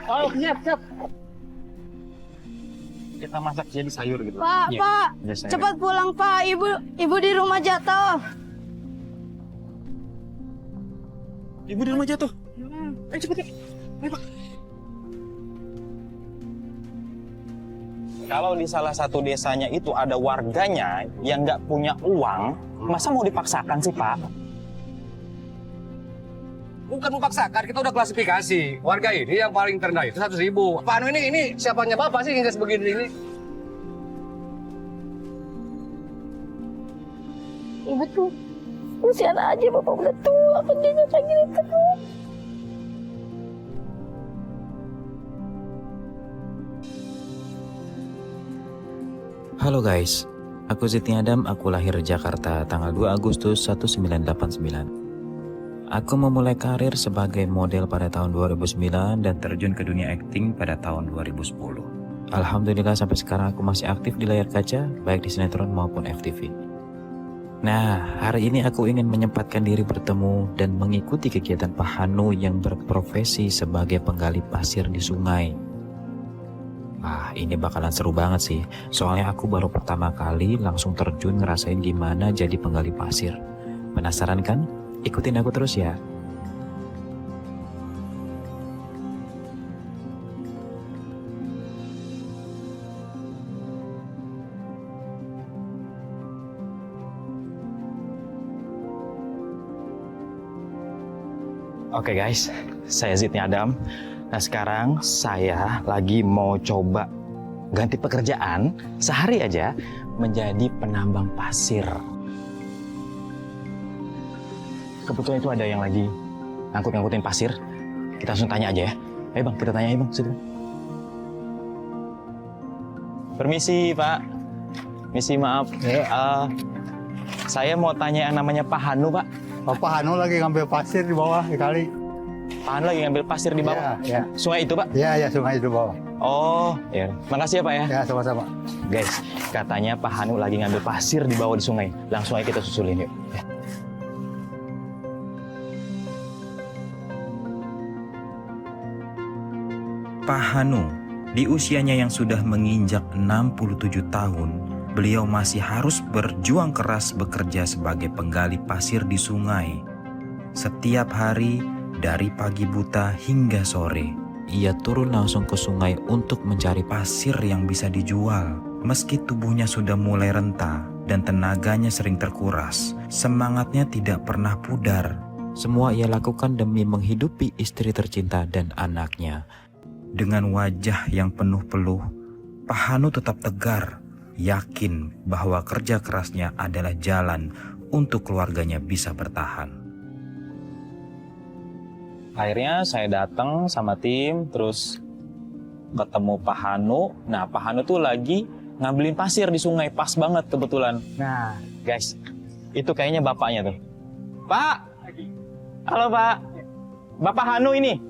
Oh, siap, siap. Kita masak jadi sayur gitu. Pak, Iya. Pak, Jadi sayur. cepat pulang Pak. Ibu di rumah jatuh. Ibu di rumah jatuh. Ayo cepet. Ayo, Pak. Kalau di salah satu desanya itu ada warganya yang nggak punya uang, masa mau dipaksakan sih, Pak? Bukan memaksakan, kita udah klasifikasi. Warga ini yang paling terendah itu 100.000. Pak Anu ini siapanya Bapak sih hingga sebegini ini? Iya tuh, usian aja Bapak udah tua, kerjanya kayak gini terus. Halo guys, aku Zidni Adam, aku lahir di Jakarta tanggal 2 Agustus 1989. Aku memulai karir sebagai model pada tahun 2009 dan terjun ke dunia akting pada tahun 2010. Alhamdulillah sampai sekarang aku masih aktif di layar kaca, baik di sinetron maupun FTV. Nah, hari ini aku ingin menyempatkan diri bertemu dan mengikuti kegiatan Pak Hanu yang berprofesi sebagai penggali pasir di sungai. Ah, ini bakalan seru banget sih, soalnya aku baru pertama kali langsung terjun ngerasain gimana jadi penggali pasir. Penasaran kan? Ikutin aku terus ya. Oke guys, saya Zidni Adam. Nah sekarang saya lagi mau coba ganti pekerjaan sehari aja menjadi penambang pasir. Kebetulan itu ada yang lagi ngangkut-ngangkutin pasir. Kita langsung tanya aja ya. Ayo bang, kita tanya aja bang. Situ. Permisi pak. Misi maaf. Saya mau tanya yang namanya Pak Hanu pak. Bapak Hanu lagi ngambil pasir di bawah di kali. Pak Hanu lagi ngambil pasir di bawah. Ya, Sungai itu pak? ya, sungai itu bawah. Oh, ya. Makasih ya pak ya. Ya, sama-sama. Guys, katanya Pak Hanu lagi ngambil pasir di bawah di sungai. Langsung aja kita susulin yuk. Ya. Pak Hanu, di usianya yang sudah menginjak 67 tahun, beliau masih harus berjuang keras bekerja sebagai penggali pasir di sungai. Setiap hari, dari pagi buta hingga sore, ia turun langsung ke sungai untuk mencari pasir yang bisa dijual. Meski tubuhnya sudah mulai renta dan tenaganya sering terkuras, semangatnya tidak pernah pudar. Semua ia lakukan demi menghidupi istri tercinta dan anaknya. Dengan wajah yang penuh peluh, Pak Hanu tetap tegar, yakin bahwa kerja kerasnya adalah jalan untuk keluarganya bisa bertahan. Akhirnya saya datang sama tim, terus ketemu Pak Hanu. Nah, Pak Hanu tuh lagi ngambilin pasir di sungai, pas banget kebetulan. Nah, guys, itu kayaknya bapaknya tuh. Pak! Halo Pak! Bapak Hanu ini.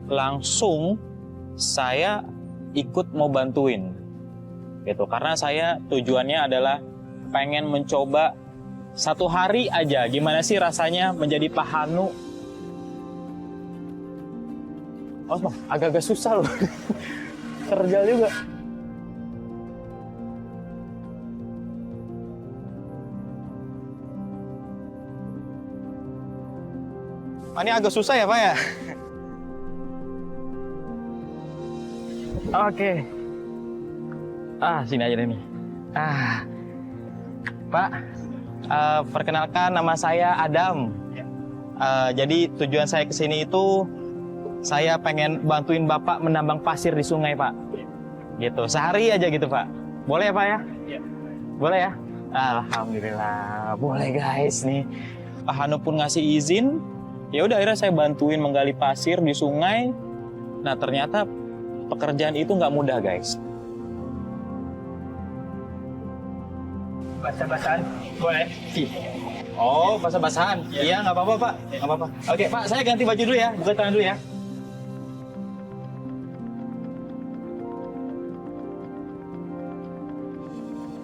Langsung saya ikut mau bantuin gitu karena saya tujuannya adalah pengen mencoba satu hari aja gimana sih rasanya menjadi Pak Hanu. Oh bang, agak-agak susah loh. Terjal juga. Ini agak susah ya Pak ya. Oke. Sini aja deh nih. Pak, perkenalkan nama saya Adam. Jadi tujuan saya kesini itu saya pengen bantuin Bapak menambang pasir di sungai, Pak. Gitu, sehari aja gitu, Pak. Boleh ya, Pak ya? Iya. Boleh ya? Alhamdulillah, boleh guys nih. Pak Hanu pun ngasih izin. Ya udah akhirnya saya bantuin menggali pasir di sungai. Nah ternyata pekerjaan itu nggak mudah, guys. Basah-basahan boleh? Oh, basah-basahan? Iya, nggak apa-apa, Pak. Nggak apa-apa. Oke, Pak, saya ganti baju dulu ya. Buka tangan dulu ya.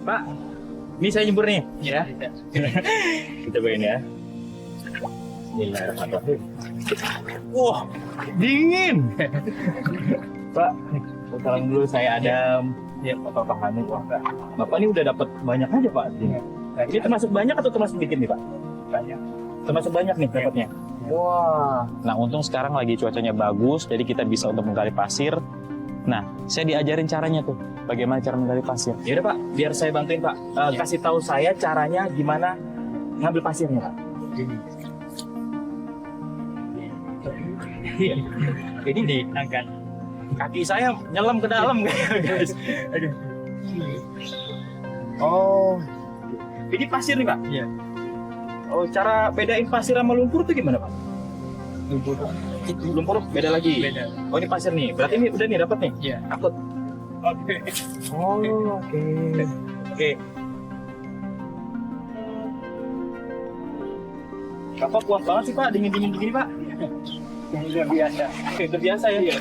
Pak, ini saya nyebur nih. Ya. Kita bawain ya. Bismillahirrahmanirrahim. Wah, dingin. Pak, salam dulu, saya Adam. Ya, Bapak Hanu. Bapak ini udah dapat banyak aja Pak. Ini termasuk banyak atau termasuk dikit nih Pak? Banyak. Termasuk banyak nih dapatnya. Wah. Nah, untung sekarang lagi cuacanya bagus, jadi kita bisa untuk menggali pasir. Nah, saya diajarin caranya tuh, bagaimana cara menggali pasir. Ya udah Pak, biar saya bantuin Pak. Kasih tahu saya caranya gimana ngambil pasirnya Pak. Ini diangkat. Kaki saya nyelam ke dalam guys. Oh, ini pasir nih Pak? Iya. Oh, cara bedain pasir sama lumpur tuh gimana Pak? Lumpur beda lagi? Beda. Oh, ini pasir nih, berarti ini udah nih dapat nih? Iya. Takut? Oke. Oh, oke. Oke. Bapak kuat banget sih Pak, dingin-dingin begini Pak? Udah biasa. Udah biasa ya? Iya.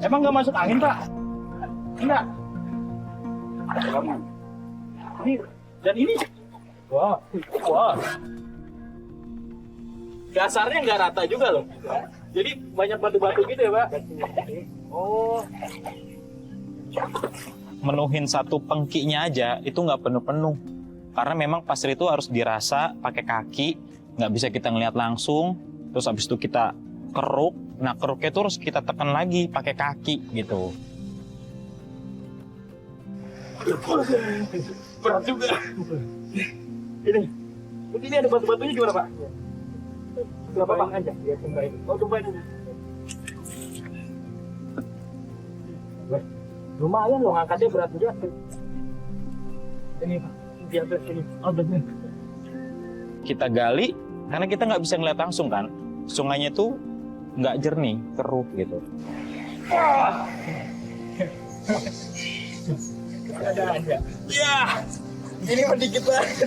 Emang nggak masuk angin Pak? Enggak. Ini, dan ini? Wah. Wah. Dasarnya nggak rata juga loh. Jadi banyak batu-batu gitu ya Pak? Oh. Menuhin satu pengkinya aja itu nggak penuh-penuh. Karena memang pasir itu harus dirasa pakai kaki, nggak bisa kita ngeliat langsung. Terus habis itu kita keruk. Nah keruknya itu harus kita tekan lagi pakai kaki gitu. Berat juga. Ini ada batu-batunya gimana Pak? Berapa Pak? Aja. Ya, tumbain. Oh, tumbain. Lumayan loh, angkatnya berat juga. Ini Pak, di atas sini. Oh, benar. Kita gali, karena kita nggak bisa ngeliat langsung kan. Sungainya tuh nggak jernih, keruh gitu. Ada aja. Ya, ini sedikit banget.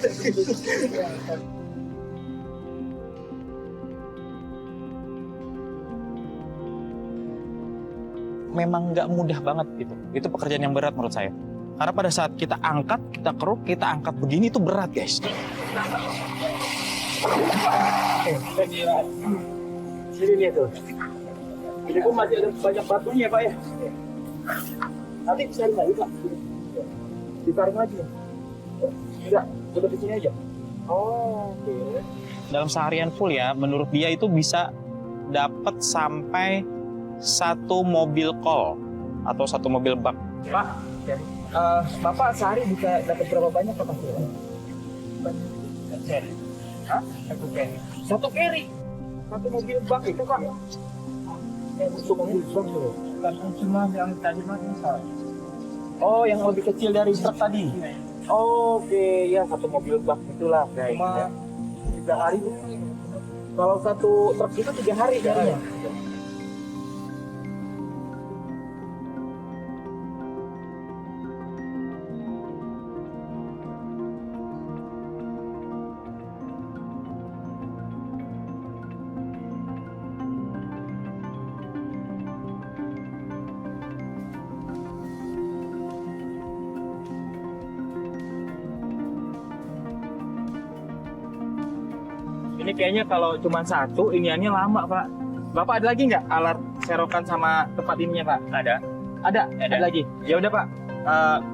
Memang nggak mudah banget gitu. Itu pekerjaan yang berat menurut saya. Karena pada saat kita angkat, kita keruk, kita angkat begini itu berat guys. Ini lihat tuh. Ini pun masih ada banyak batunya Pak ya. Nanti bisa lagi Pak. Ditarik lagi. Enggak, udah di sini aja. Oh, oke. Dalam seharian full ya, menurut dia itu bisa dapat sampai 1 mobil kol atau 1 mobil bak. Pak, Bapak sehari bisa dapat berapa banyak Pak? Hah? 1 carry. 1 mobil bak itu Pak. Untuk mobil bak tuh. Karena cuma yang tadi Mas. Oh, yang lebih kecil dari truk tadi. Oke, ya 1 mobil bak itulah guys. Cuma 3 hari. Kalau 1 truk itu 3 hari jadinya. Ini kayaknya kalau cuma 1, iniannya lama Pak. Bapak ada lagi nggak alat serokan sama tempat ininya Pak? Ada lagi. Ya udah Pak.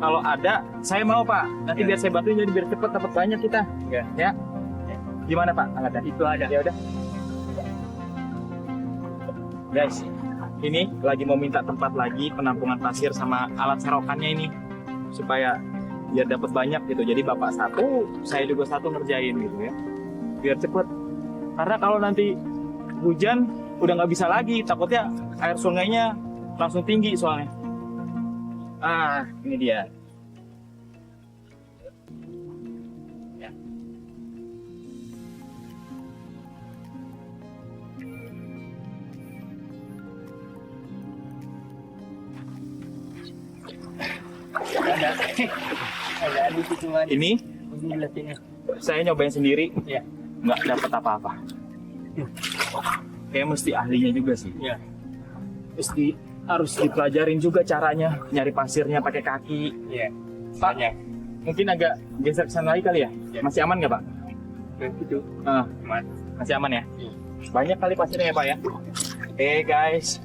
Kalau ada, saya mau Pak. Nanti biar saya bantuin jadi biar cepat dapat banyak kita. Ya. Gimana Pak? Alatnya itu ada. Ya udah. Guys, ini lagi mau minta tempat lagi penampungan pasir sama alat serokannya ini supaya biar dapat banyak gitu. Jadi Bapak 1, saya juga 1 ngerjain gitu ya. Biar cepet. Karena kalau nanti hujan udah nggak bisa lagi, takutnya air sungainya langsung tinggi soalnya. Ah, ini dia. Ya. Ini saya nyobain sendiri, nggak dapat apa-apa. Kayak mesti ahlinya juga sih. Mesti harus dipelajarin juga caranya nyari pasirnya pakai kaki. Pak, mungkin agak geser ke sana lagi kali ya? Masih aman nggak Pak? Masih aman ya? Banyak kali pasirnya ya Pak ya. Oke guys,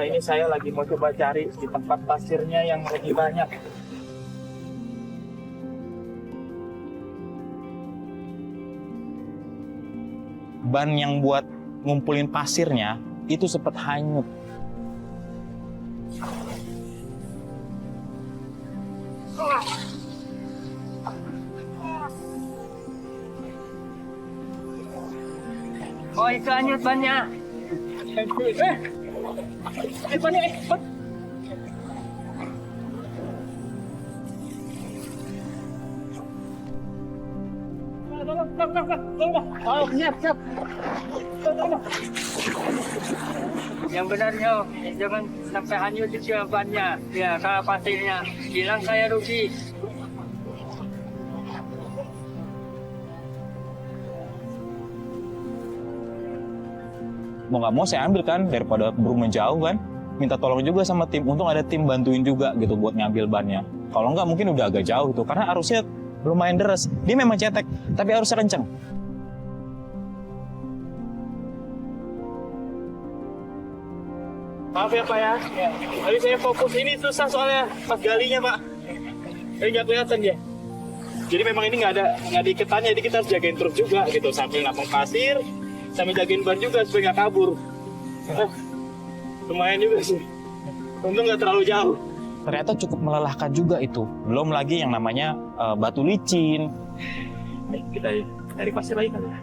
ini saya lagi mau coba cari di tempat pasirnya yang lagi banyak. Ban yang buat ngumpulin pasirnya itu sempat hanyut. Oh, itu hanyut banyak. Banyak Oh, siap. Yang benarnya, jangan sampai hanyut itu bannya. Ya, kalau pasirnya hilang saya rugi. Mau nggak mau saya ambil kan, daripada buru menjauh kan. Minta tolong juga sama tim, untung ada tim bantuin juga gitu buat ngambil bannya. Kalau nggak mungkin udah agak jauh tuh, karena arusnya lumayan deras. Dia memang cetek, tapi arusnya kenceng. Maaf ya Pak ya, tadi saya fokus ini susah soalnya pas galinya Pak. Ini nggak kelihatan ya. Jadi memang ini nggak ada iketannya, jadi kita harus jagain terus juga gitu, sambil napung pasir, sambil jagain ban juga supaya nggak kabur. Lumayan juga sih. Untung nggak terlalu jauh. Ternyata cukup melelahkan juga itu. Belum lagi yang namanya batu licin. Nih, kita cari pasir lagi kali ya.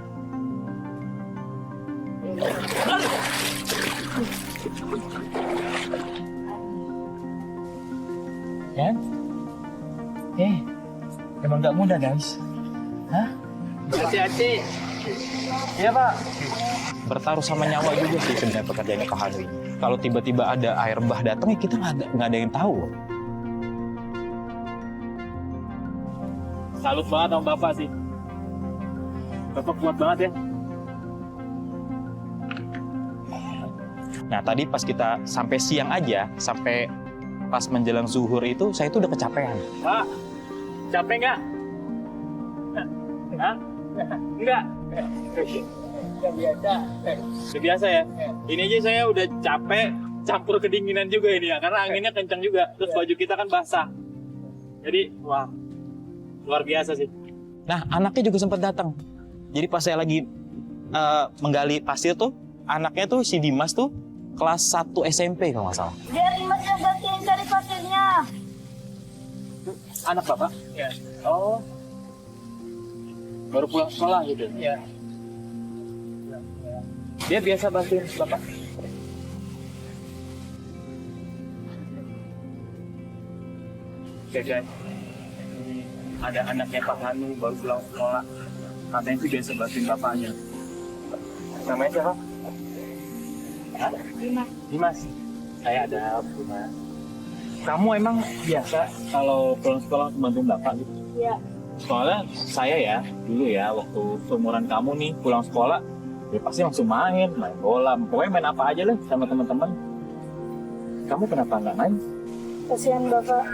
Ya? Emang nggak mudah guys. Hah? Hati-hati. Iya Pak. Bertaruh sama nyawa juga sih sebenarnya pekerjaannya Pak Hanu ini. Kalau tiba-tiba ada air bah datang, ya kita nggak ada yang tahu. Salut banget sama Bapak sih. Bapak kuat banget ya. Nah tadi pas kita sampai siang aja, sampai pas menjelang zuhur itu, saya itu udah kecapean. Pak, capek nggak? Hah? Enggak. Yang biasa. Udah biasa ya? Ini aja saya udah capek, campur kedinginan juga ini ya, karena anginnya kencang juga. Terus baju kita kan basah. Jadi, wah, luar biasa sih. Nah, anaknya juga sempat datang. Jadi pas saya lagi menggali pasir tuh, anaknya tuh si Dimas tuh kelas 1 SMP kalau nggak salah. Biarin Mas yang gantiin cari pasirnya. Anak Bapak? Ya. Oh. Baru pulang sekolah gitu? Ya. Dia biasa bantuin Bapak? Oke guys, ini ada anaknya Pak Hanu baru pulang sekolah. Katanya itu biasa bantuin bapaknya. Namanya siapa? Hah? Dimas. Saya ada Dimas. Kamu emang biasa kalau pulang sekolah bantuin bapak gitu? Iya. Soalnya saya ya, dulu ya, waktu seumuran kamu nih pulang sekolah, ya pasti langsung main bola, pokoknya main apa aja lah sama teman-teman. Kamu kenapa nggak main? Kasihan Bapak.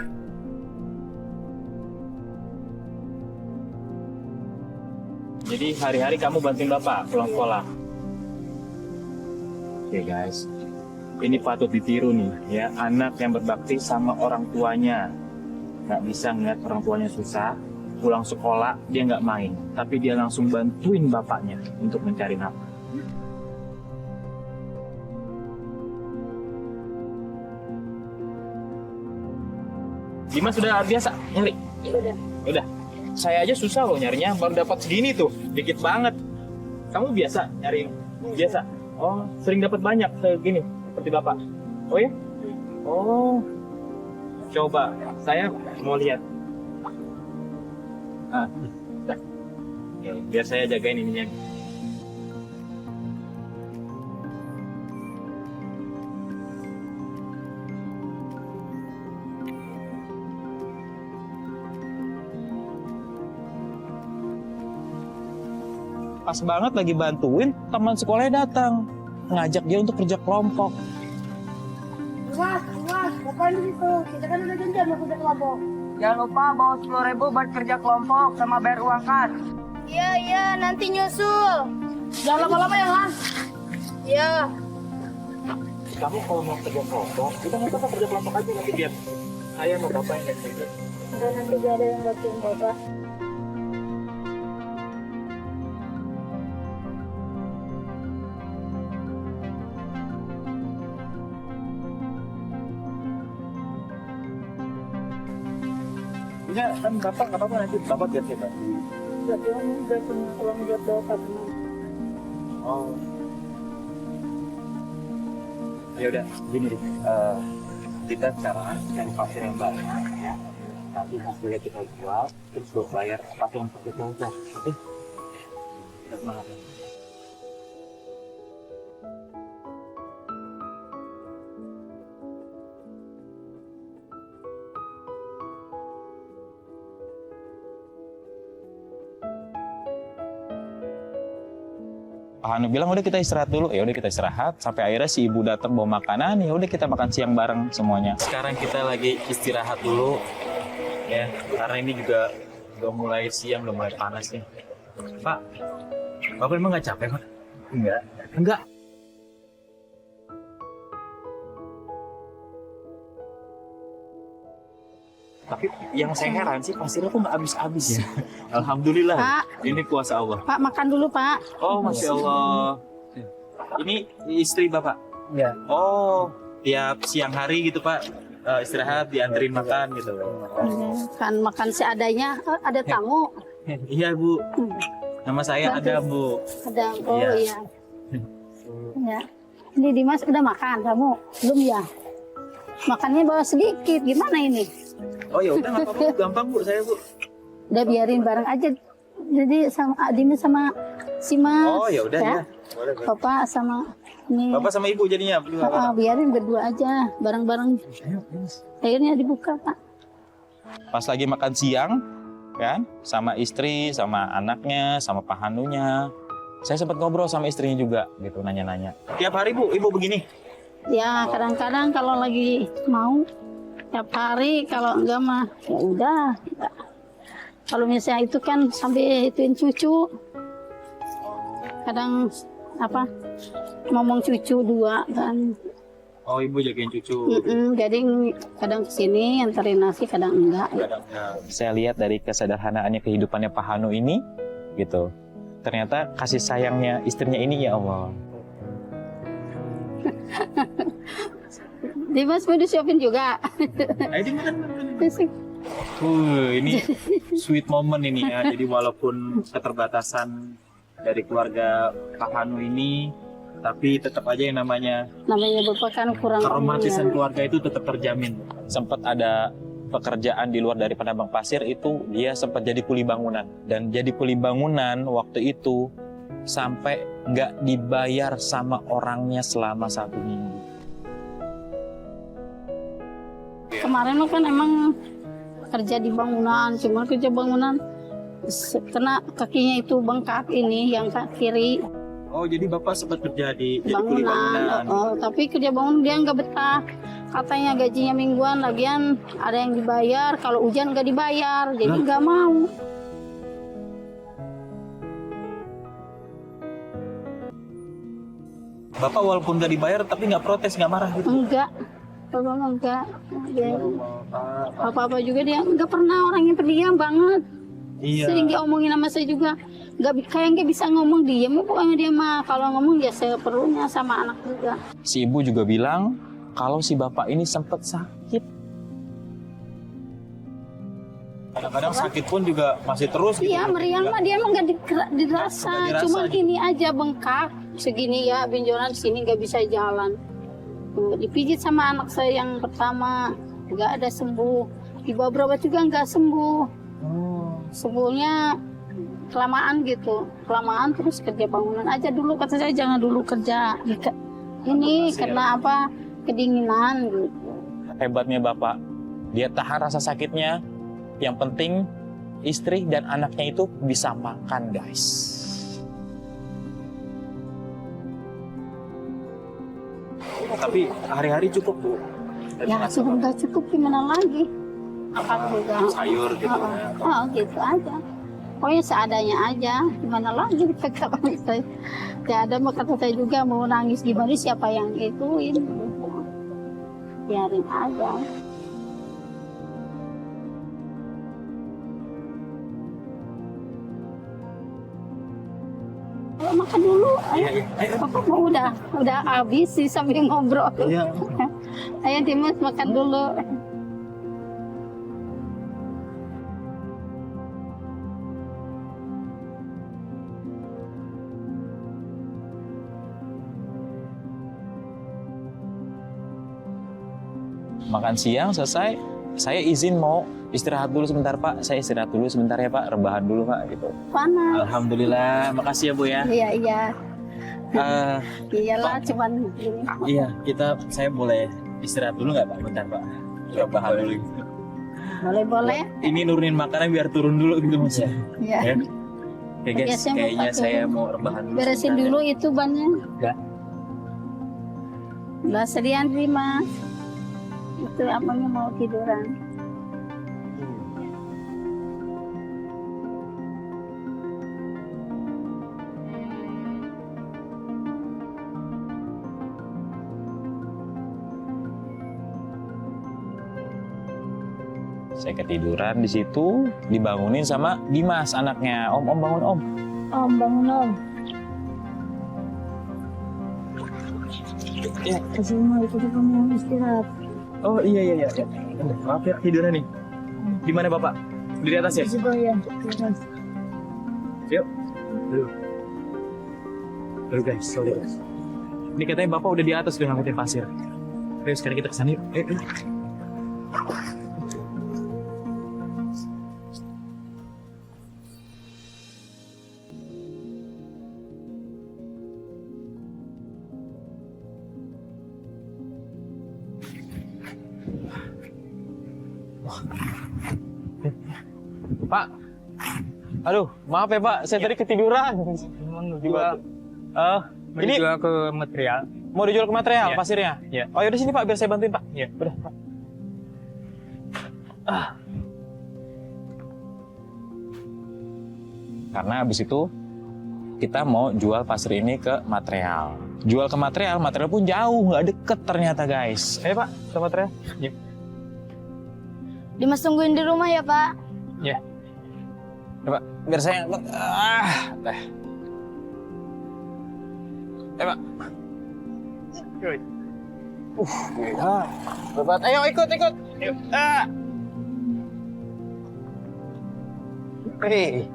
Jadi hari-hari kamu bantuin bapak pulang sekolah. Oke guys, ini patut ditiru nih ya, anak yang berbakti sama orang tuanya. Nggak bisa ngeliat orang tuanya susah, pulang sekolah dia nggak main, tapi dia langsung bantuin bapaknya untuk mencari nafkah. Dimas sudah biasa nyari? Udah. Saya aja susah loh nyarinya, baru dapat segini tuh, dikit banget. Kamu biasa nyari? Biasa? Oh, sering dapat banyak segini, seperti bapak? Oh ya? Oh, coba, saya mau lihat. Oke, biar saya jagain ininya. Pas banget lagi bantuin, teman sekolahnya datang. Ngajak dia untuk kerja kelompok. Mas, ngapain di situ? Kita kan udah janjian mau kerja kelompok. Jangan lupa bawa 10.000 buat kerja kelompok sama bayar uang kas. Iya, nanti nyusul. Jangan lama-lama ya, Han. Iya. Kamu kalau mau kerja kelompok, kita nggak apa-apa kerja kelompok aja nanti biar saya mau bapak yang kerja. Dan nanti gak ada yang bantuin bapak. Ya kan bapak nggak apa-apa nanti bapak biar saya bantu. Gak punya uang buat bapak. Oh. Ya udah, gini deh. Kita sekarang cari pasir yang banyak ya. Nanti hasilnya kita jual, terus buat bayar pasir yang pakai kelompok. Oke? Kita semangat ya. Pak Hanu bilang udah kita istirahat dulu, ya udah kita istirahat sampai akhirnya si ibu datang bawa makanan, ya udah kita makan siang bareng semuanya. Sekarang kita lagi istirahat dulu ya, karena ini juga udah mulai siang, udah mulai panas nih. Pak, Bapak emang nggak capek Pak? Enggak. Tapi yang saya heran sih pasirnya kok nggak habis-habis ya. Alhamdulillah. Pak. Ini kuasa Allah. Pak, makan dulu, Pak. Oh, Masya Allah. Ini istri Bapak? Ya. Oh, tiap siang hari gitu Pak, istirahat, dianterin makan gitu. Kan makan seadanya, ada tamu. Iya Bu, nama saya ada Bu. Ada, oh Iya. iya. Ya. Ini Dimas udah makan, kamu belum ya? Makannya bawa sedikit, gimana ini? Oh ya udah nggak apa-apa, gampang Bu, saya Bu. Udah biarin bareng aja. Jadi sama Dimas sama si Mas. Oh ya udah ya. Boleh. Bapak sama ini. Bapak sama Ibu jadinya berdua. Biarin berdua aja, bareng-bareng. Akhirnya dibuka, Pak. Pas lagi makan siang, kan, sama istri, sama anaknya, sama Pak Hanunya. Saya sempat ngobrol sama istrinya juga, gitu, nanya-nanya. Tiap hari Bu, Ibu begini? Ya kadang-kadang kalau lagi mau tiap hari, kalau enggak mah ya udah. Kalau misalnya itu kan sampai ituin cucu, kadang apa ngomong cucu dua kan. Oh Ibu jagain cucu. Jadi kadang kesini anterin nasi, kadang enggak. Saya lihat dari kesederhanaannya kehidupannya Pak Hanu ini, gitu. Ternyata kasih sayangnya istrinya ini ya Allah. Dimas mau disiapin juga. Ayo ini sweet moment ini ya. Jadi walaupun keterbatasan dari keluarga Pak Hanu ini, tapi tetap aja yang namanya Bapak kan kurang keromantisan keluarga itu tetap terjamin. Sempat ada pekerjaan di luar dari penambang pasir itu, dia sempat jadi kuli bangunan. Dan jadi kuli bangunan waktu itu sampai nggak dibayar sama orangnya selama 1 minggu. Kemarin lo kan emang kerja di bangunan, cuma kerja bangunan kena kakinya itu bengkak ini yang kiri Oh jadi Bapak sempat kerja di jadi kuli bangunan. bangunan. Oh, tapi kerja bangunan dia nggak betah. Katanya gajinya mingguan, lagian ada yang dibayar, kalau hujan nggak dibayar, jadi nggak mau. Bapak walaupun nggak dibayar tapi nggak protes, nggak marah gitu? Enggak, Bapak mah enggak. Apa-apa juga dia nggak pernah, orangnya pendiam banget. Iya. Sering diomongin sama saya juga, kayak nggak bisa ngomong, diem pokoknya dia mah. Kalau ngomong ya saya perlunya sama anak juga. Si ibu juga bilang kalau si bapak ini sempat sakit. Kadang-kadang sakit pun juga masih terus. Iya, gitu. meriang mah dia emang nggak dirasa, Nggak dirasa. cuma ini aja bengkak segini ya, benjolan sini nggak bisa jalan. Dipijit sama anak saya yang pertama, nggak ada sembuh. Dibawa berobat juga nggak sembuh. Sembuhnya kelamaan gitu, kelamaan terus kerja bangunan aja dulu, kata saya jangan dulu kerja ini karena apa, kedinginan gitu. Hebatnya bapak, dia tahan rasa sakitnya. Yang penting istri dan anaknya itu bisa makan, guys. Tapi hari-hari cukup tuh. Ya sudah nggak cukup, gimana lagi? Apa juga? Sayur gitu. Oh, gitu aja. Pokoknya seadanya aja. Gimana lagi kata saya. Tidak ada kata saya juga mau nangis gimana siapa yang ituin. Biarin aja. Ayo makan dulu. Ayo. Papa mau udah habis sih sambil ngobrol. Iya. Ayo Dimas makan dulu. Makan siang selesai, saya izin mau istirahat dulu sebentar Pak. Saya istirahat dulu sebentar ya Pak, rebahan dulu Pak gitu. Panas. Alhamdulillah, makasih ya Bu ya. Iya. Eh, Iyalah cuman gini. iya, saya boleh istirahat dulu nggak Pak? Bentar Pak, rebahan dulu. Boleh. Ini nurunin makanan biar turun dulu gitu Mas ya. Iya. Ya. Oke guys, Biasanya mau kayaknya pakai- saya mau rebahan dulu. Beresin sebentar, dulu itu bannya. Ya. Udah sedian sih Mas. Itu apanya mau tiduran. Saya ketiduran di situ, dibangunin sama Dimas anaknya. Om bangun Om. Om bangun Om. Ya. Kasih mau itu kamu istirahat. Oh iya. Maaf ya tidurnya nih. Di mana Bapak? Di atas ya? Kasih ya. Yuk. Dulu guys, sorry guys. Ini katanya Bapak udah di atas udah ngangkutin pasir. Ayo sekarang kita kesana yuk. Ayo. Pak, aduh, maaf ya Pak, saya tadi ketiduran. Juga Ini menjual ke material. mau dijual ke material Iya. pasirnya? Iya. Oh yaudah sini Pak, biar saya bantuin Pak. Iya. Udah Pak. Karena habis itu kita mau jual pasir ini ke material. Jual ke material pun jauh, nggak deket ternyata guys. Pak, ke material. Dimas tungguin di rumah ya Pak. Ya. Pak, biar saya teh. Pak. Bebat. Ayo ikut. Yuk. Hei.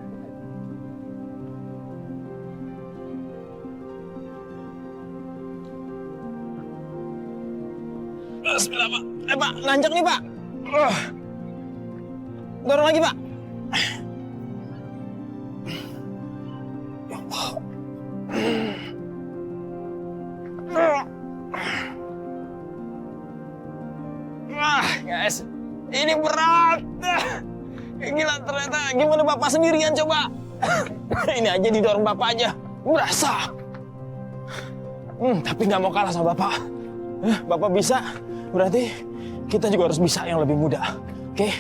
Bismillah, Pak. Pak, nanjak nih, Pak. Dorong lagi, Pak. Guys, ini berat. Gila ternyata. Gimana Bapak sendirian coba? Ini aja didorong Bapak aja. Berasa. Tapi nggak mau kalah sama Bapak. Bapak bisa, berarti kita juga harus bisa yang lebih mudah. Oke?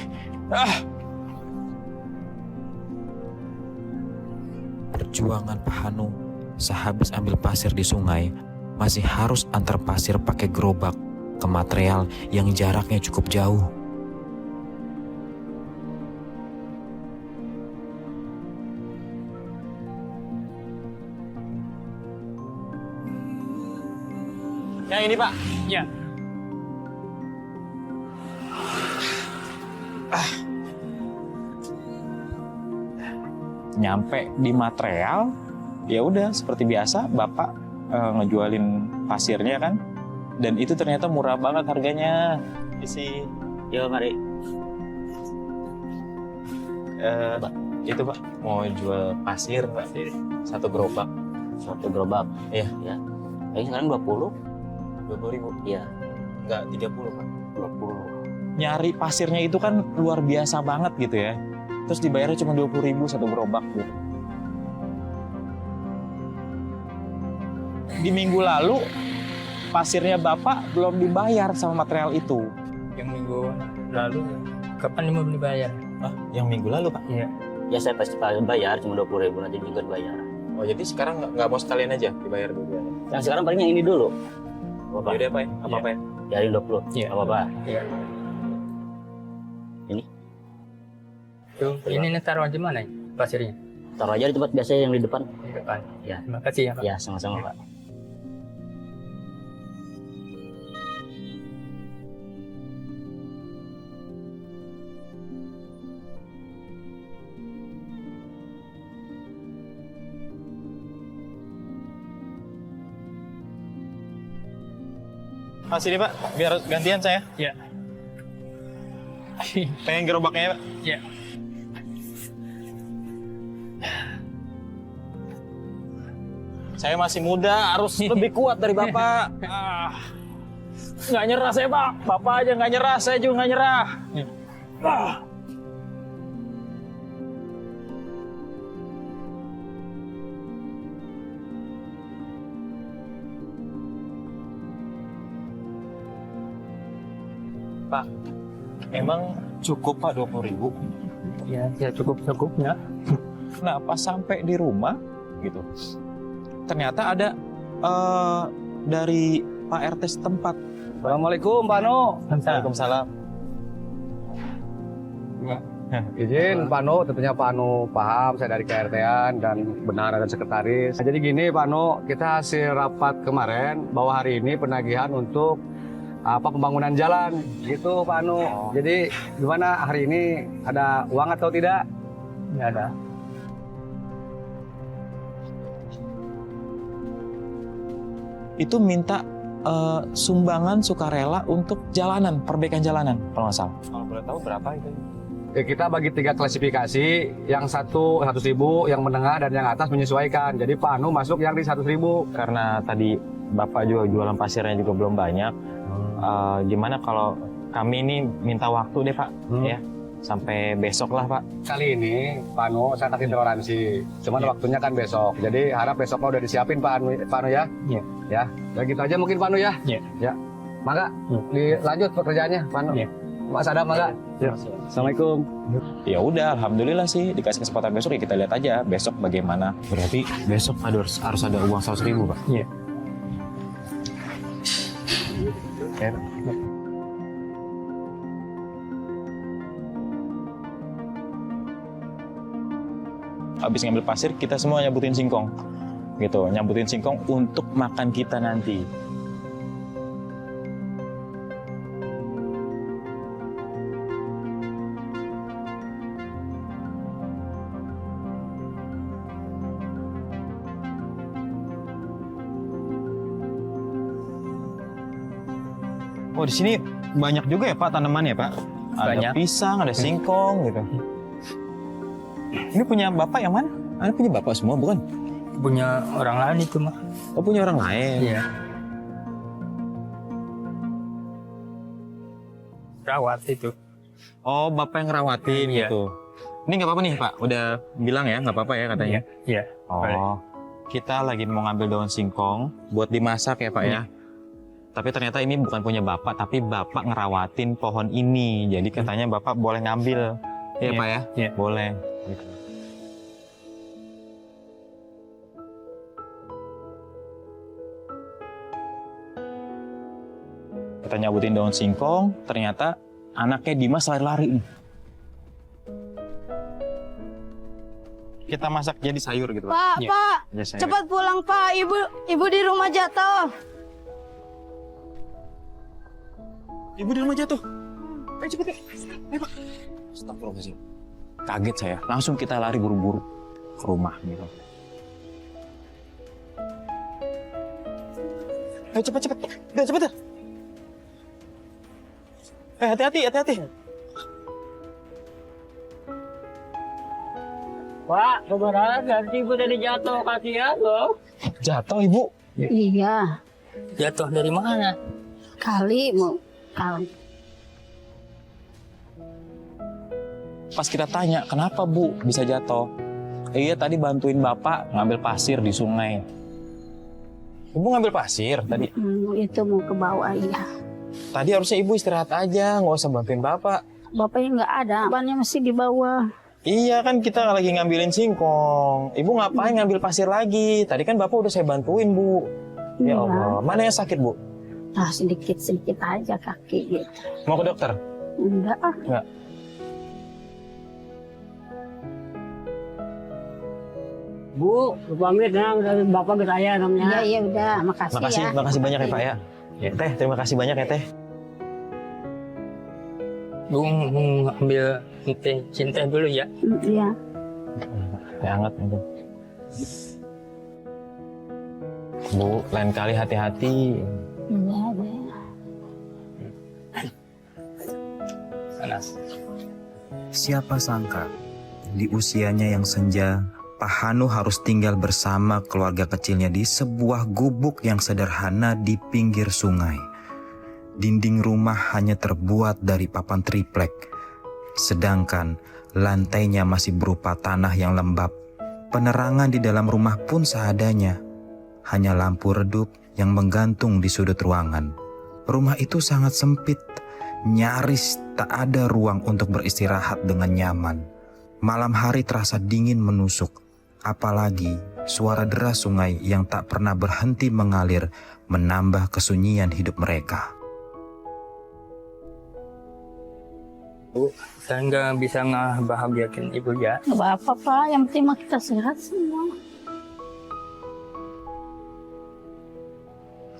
Perjuangan Pak Hanu sehabis ambil pasir di sungai masih harus antar pasir pakai gerobak ke material yang jaraknya cukup jauh. Yang ini Pak. Ya. Nyampe di material, ya udah seperti biasa Bapak ngejualin pasirnya kan, dan itu ternyata murah banget harganya. Isi, ya mari. Itu Pak mau jual pasir Pak, satu gerobak. Satu gerobak. Iya. Ya. Ini sekarang 20. 20.000. Iya. Enggak 30 Pak. 20. Nyari pasirnya itu kan luar biasa banget gitu ya. Terus dibayarnya cuma 20.000 satu gerobak gitu. Di minggu lalu pasirnya Bapak belum dibayar sama material itu. Yang minggu lalu kapan mau dibayar? Ah, yang minggu lalu Pak? Iya. Ya saya pasti bayar, cuma 20.000 nanti juga dibayar. Oh jadi sekarang nggak mau sekalian aja dibayar dulu? Yang sekarang paling yang ini dulu. Apa? Yaudah Pak ya, apa-apa ya? Dari 20. Iya. Apa-apa. Iya. Ini? Tuh, ini taruh di mana ini pasirnya? Taruh aja di tempat biasa yang di depan. Di depan. Ya. Terima kasih ya Pak. Ya, sama-sama Pak. Sini Pak, biar gantian saya. Iya. Pengen gerobaknya ya Pak? Iya. Saya masih muda, harus lebih kuat dari Bapak. Nggak nyerah saya Pak, Bapak aja nggak nyerah, saya juga nggak nyerah. Pak, emang cukup Pak 20.000? Ya, ya cukup-cukupnya. Nah, pas sampai di rumah gitu, ternyata ada dari Pak RT setempat. Assalamualaikum Pak No. Waalaikumsalam. Izin Pak No, tentunya Pak No paham saya dari KRT-an dan benar dan sekretaris. Nah, jadi gini Pak No, kita hasil rapat kemarin bahwa hari ini penagihan untuk pembangunan jalan gitu Pak No. Jadi gimana hari ini ada uang atau tidak? Nggak ada. Itu minta sumbangan sukarela untuk jalanan, perbaikan jalanan kalau nggak salah. Kalau boleh tahu berapa itu? Kita bagi 3 klasifikasi, yang satu 100.000, yang menengah dan yang atas menyesuaikan. Jadi Pak Nu masuk yang di 100.000. Karena tadi Bapak juga jualan pasirnya juga belum banyak. Gimana kalau kami ini minta waktu deh Pak, ya sampai besok lah Pak. Kali ini Pak Nu saya kasih toleransi, cuman waktunya kan besok. Jadi harap besok udah disiapin Pak Nu ya. Iya. Ya, dan gitu aja mungkin Pak Nu ya. Iya. Ya. Maka dilanjut pekerjaannya Pak Nu. Iya. Mas Adam, maka. Ya. Assalamualaikum. Ya udah, alhamdulillah sih dikasih kesempatan besok ya kita lihat aja besok bagaimana. Berarti besok harus ada uang 100.000 Pak. Iya. Habis ngambil pasir kita semua nyambutin singkong, gitu, nyambutin singkong untuk makan kita nanti. Oh, di sini banyak juga ya Pak tanaman ya Pak? Ada Banyak. pisang, ada singkong gitu. Ini punya Bapak yang mana? Ini punya Bapak semua bukan? Punya orang lain itu mah. Oh, punya orang lain. Iya. Rawat itu. Oh, Bapak yang ngerawatin Iya. gitu. Ini nggak apa-apa nih Pak, udah bilang ya nggak apa-apa ya katanya. Iya. boleh. Oh, kita lagi mau ngambil daun singkong buat dimasak ya Pak ya. Tapi ternyata ini bukan punya Bapak, tapi Bapak ngerawatin pohon ini. Jadi katanya Bapak boleh ngambil. Ya Iya. Pak ya? Iya. Boleh. Kita nyabutin daun singkong, ternyata anaknya Dimas lari-lari nih. Kita masak jadi sayur gitu Pak. Pak, Iya. Pak, Jadi sayur. cepat pulang Pak. Ibu di rumah jatuh. Ibu di rumah jatuh. Ayo cepet ya. Ayo Pak. Astagfirullahaladzim. Kaget saya. Langsung kita lari buru-buru ke rumah gitu. Ayo cepet. Udah cepet. Hati-hati. Pak, kebenaran ganti ibu dari jatuh kasihan loh. Jatuh Ibu. Iya, Jatuh dari mana? kali. Pas kita tanya, kenapa Bu bisa jatuh? Iya tadi bantuin Bapak ngambil pasir di sungai. Ibu ngambil pasir tadi. Itu mau ke bawah ya. Tadi harusnya Ibu istirahat aja, nggak usah bantuin Bapak. Bapaknya nggak ada, bannya masih di bawah. Iya kan kita lagi ngambilin singkong. Ibu ngapain ngambil pasir lagi? Tadi kan Bapak udah saya bantuin, Bu. Ya Iya. Allah, mana yang sakit, Bu? Nah, sedikit-sedikit aja kaki gitu. Mau ke dokter? Enggak ah. Enggak. Bu, pamit ya, dari Bapak ke saya namanya. Iya udah, makasih, Makasih, ya. makasih banyak ya, Pak ya. Ya, Teh, terima kasih banyak ya, Teh. Bu, mau ambil cinta dulu ya. Iya. Teh hangat mungkin. Bu, lain kali hati-hati. Iya, iya. Panas. Siapa sangka di usianya yang senja, Pak Hanu harus tinggal bersama keluarga kecilnya di sebuah gubuk yang sederhana di pinggir sungai. Dinding rumah hanya terbuat dari papan triplek, sedangkan lantainya masih berupa tanah yang lembab. Penerangan di dalam rumah pun seadanya, hanya lampu redup yang menggantung di sudut ruangan. Rumah itu sangat sempit, nyaris tak ada ruang untuk beristirahat dengan nyaman. Malam hari terasa dingin menusuk, apalagi suara deras sungai yang tak pernah berhenti mengalir menambah kesunyian hidup mereka. Bu, saya nggak bisa ngebahagiakan ibu ya. Nggak apa-apa Pak, yang penting mah kita sehat semua.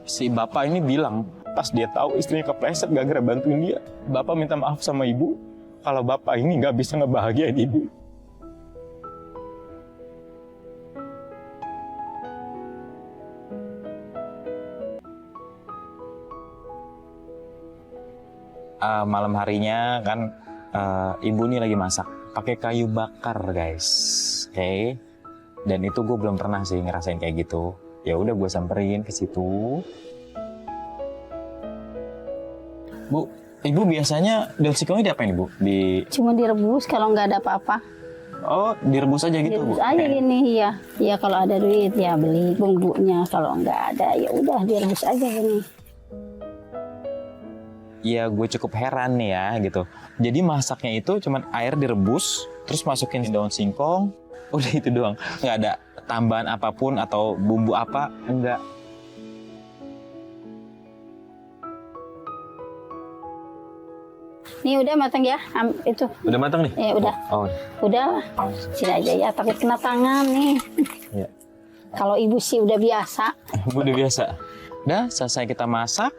Si Bapak ini bilang, pas dia tahu istrinya kepleset gara-gara bantuin dia, Bapak minta maaf sama Ibu, kalau Bapak ini nggak bisa ngebahagiain Ibu. Malam harinya kan Ibu nih lagi masak pakai kayu bakar, guys. Oke. Dan itu gue belum pernah sih ngerasain kayak gitu. Ya udah gue samperin ke situ. Bu, Ibu biasanya daun singkongnya diapain, Ibu? Cuma direbus kalau nggak ada apa-apa. Oh, direbus aja gitu, Bu? Direbus aja gini, ya. Ya kalau ada duit ya beli bumbunya, kalau nggak ada ya udah direbus aja gini. Ya gue cukup heran nih ya gitu. Jadi masaknya itu cuman air direbus, terus masukin daun singkong, udah itu doang. Nggak ada tambahan apapun atau bumbu apa, enggak. Nih udah matang ya, itu. Udah matang nih? Ya udah. Oh. Udah, sini aja ya, takut kena tangan nih. Iya. Kalau ibu sih udah biasa. Udah biasa. Udah selesai kita masak,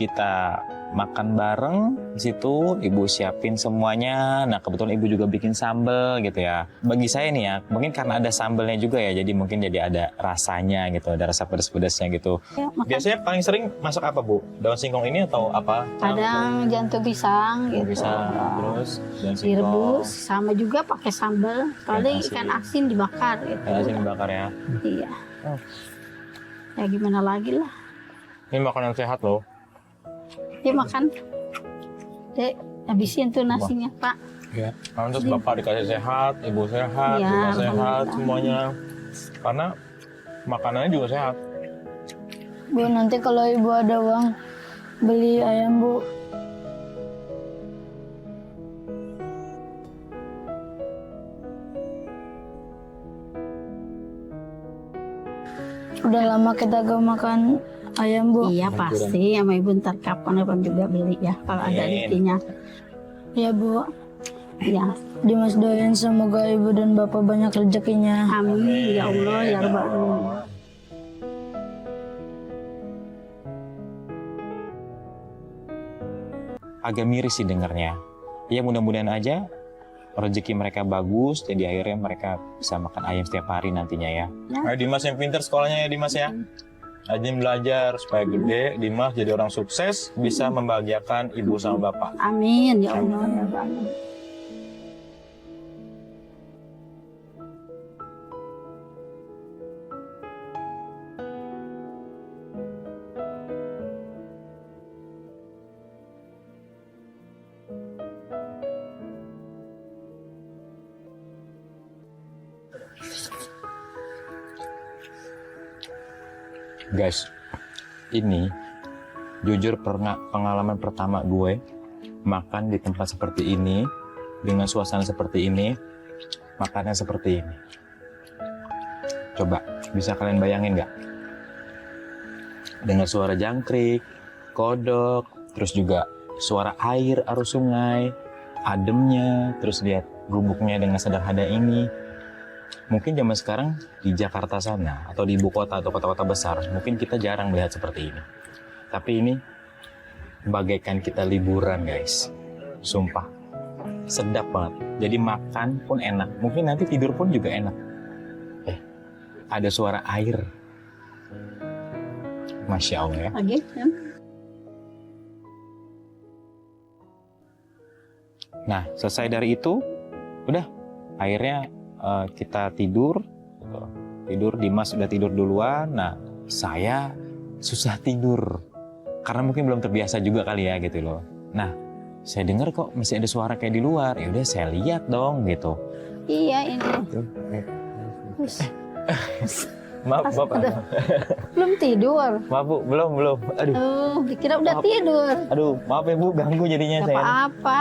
kita makan bareng di situ. Ibu siapin semuanya. Nah kebetulan ibu juga bikin sambal gitu ya. Bagi saya nih ya, mungkin karena ada sambalnya juga ya, jadi mungkin jadi ada rasanya gitu, ada rasa pedas-pedasnya gitu. Ya, makan. Biasanya paling sering masak apa, Bu? Daun singkong ini atau apa? Kadang jantung pisang gitu. Bisa terus daun singkong. Direbus, sama juga pakai sambal. Kali ikan asin dibakar gitu. Ikan asin dibakar ya. Iya. Oh. Ya gimana lagi lah. Ini makanan sehat loh. Ya makan. Dek, habisin tuh nasinya, Pak. Ya. Terus Bapak dikasih sehat, Ibu sehat, Ya, Bapak sehat, alhamdulillah. semuanya. Karena makanannya juga sehat. Bu, nanti kalau ibu ada uang beli ayam, Bu. Udah lama kita gak makan ayam, Bu. Iya pasti, sama ibu ntar kapan juga beli ya, kalau ada Amin. rezekinya. Ya, Bu. Ya, Dimas doain semoga ibu dan bapak banyak rezekinya. amin ya Allah ya Rabbal Alamin. Agak miris sih dengarnya. Ya mudah-mudahan aja rezeki mereka bagus, jadi akhirnya mereka bisa makan ayam setiap hari nantinya ya. Ayo Dimas yang pintar sekolahnya ya Dimas ya. Rajin belajar supaya gede, Dimas jadi orang sukses, bisa membahagiakan ibu sama bapak. Amin ya Allah ya Rabbal Alamin. Guys, ini jujur pengalaman pertama gue makan di tempat seperti ini dengan suasana seperti ini. makannya seperti ini. Coba, bisa kalian bayangin nggak? Dengan suara jangkrik, kodok, terus juga suara air arus sungai, ademnya, terus lihat gubuknya dengan sederhana ini. Mungkin zaman sekarang di Jakarta sana, atau di ibu kota atau kota-kota besar, mungkin kita jarang melihat seperti ini. Tapi ini bagaikan kita liburan, guys. Sumpah, sedap banget. Jadi makan pun enak, mungkin nanti tidur pun juga enak. Ada suara air. Masya Allah ya. Lagi ya. Nah, selesai dari itu, udah akhirnya kita tidur. Tidur, Dimas udah tidur duluan. Nah, saya susah tidur karena mungkin belum terbiasa juga kali ya gitu loh. Nah, saya dengar kok masih ada suara kayak di luar. Ya udah saya lihat dong gitu. Iya ini. Maaf, Bapak. Belum tidur. Maaf Bu, belum. Aduh, Dikira udah Maaf. tidur. aduh, maaf ya Bu, ganggu jadinya Gak saya. apa-apa.